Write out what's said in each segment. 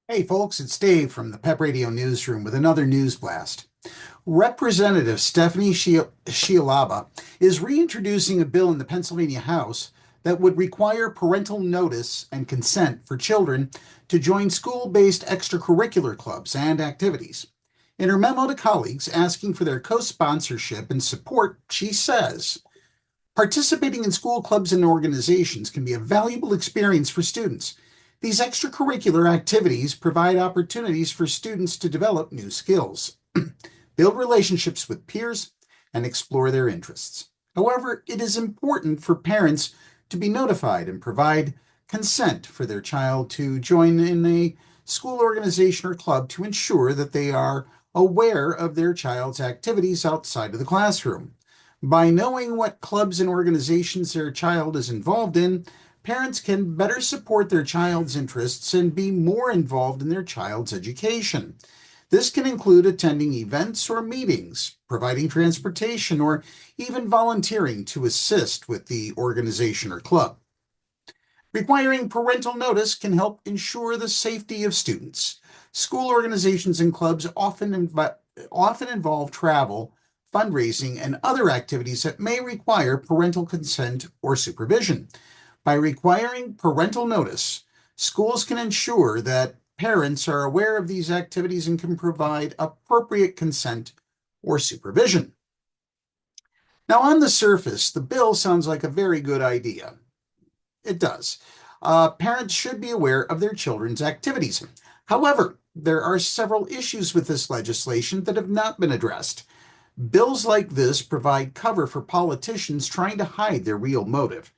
Hey folks, it's Dave from the Pep Radio Newsroom with another news blast. Representative Stephenie Scialabba is reintroducing a bill in the Pennsylvania House that would require parental notice and consent for children to join school-based extracurricular clubs and activities. In her memo to colleagues asking for their co-sponsorship and support, she says, participating in school clubs and organizations can be a valuable experience for students. These extracurricular activities provide opportunities for students to develop new skills, build relationships with peers, and explore their interests. However, it is important for parents to be notified and provide consent for their child to join in a school organization or club to ensure that they are aware of their child's activities outside of the classroom. By knowing what clubs and organizations their child is involved in, parents can better support their child's interests and be more involved in their child's education. This can include attending events or meetings, providing transportation, or even volunteering to assist with the organization or club. Requiring parental notice can help ensure the safety of students. School organizations and clubs often involve travel, fundraising, and other activities that may require parental consent or supervision. By requiring parental notice, schools can ensure that parents are aware of these activities and can provide appropriate consent or supervision. Now, on the surface, the bill sounds like a very good idea. It does. Parents should be aware of their children's activities. However, there are several issues with this legislation that have not been addressed. Bills like this provide cover for politicians trying to hide their real motive.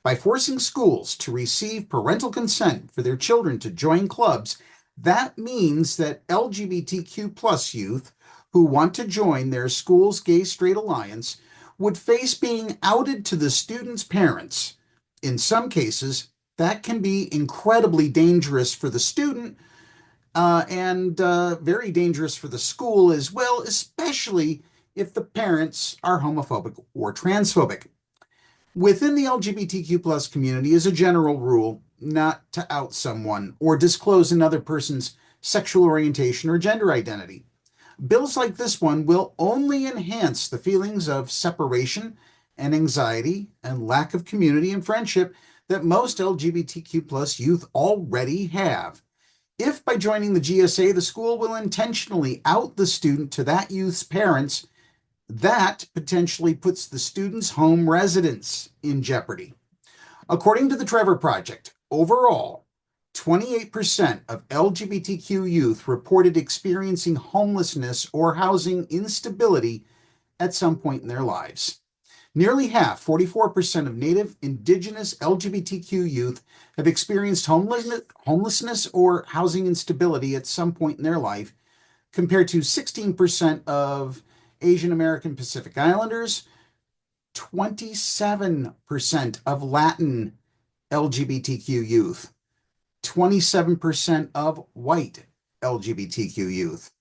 By forcing schools to receive parental consent for their children to join clubs, that means that LGBTQ plus youth who want to join their school's gay straight alliance would face being outed to the students' parents. In some cases, that can be incredibly dangerous for the student and very dangerous for the school as well, especially if the parents are homophobic or transphobic. Within the LGBTQ plus community is a general rule not to out someone or disclose another person's sexual orientation or gender identity. Bills like this one will only enhance the feelings of separation and anxiety and lack of community and friendship that most LGBTQ plus youth already have. If by joining the GSA, the school will intentionally out the student to that youth's parents, that potentially puts the student's home residence in jeopardy. According to the Trevor Project, overall, 28% of LGBTQ youth reported experiencing homelessness or housing instability at some point in their lives. Nearly half, 44% of Native, Indigenous, LGBTQ youth have experienced homelessness or housing instability at some point in their life, compared to 16% of Asian American Pacific Islanders, 27% of Latin LGBTQ youth, 27% of white LGBTQ youth,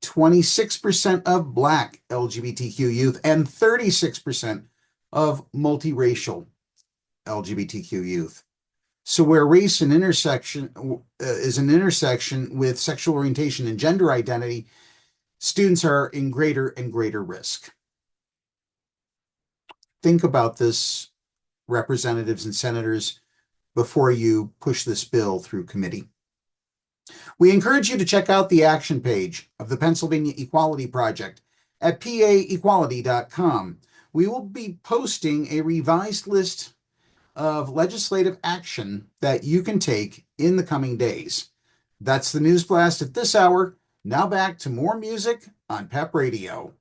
26% of Black LGBTQ youth, and 36% of multiracial LGBTQ youth. So where race and intersection is an intersection with sexual orientation and gender identity, students are in greater and greater risk. Think about this, representatives and senators, before you push this bill through committee. We encourage you to check out the action page of the Pennsylvania Equality Project at paequality.com. We will be posting a revised list of legislative action that you can take in the coming days. That's the News Blast at this hour. Now back to more music on Pep Radio.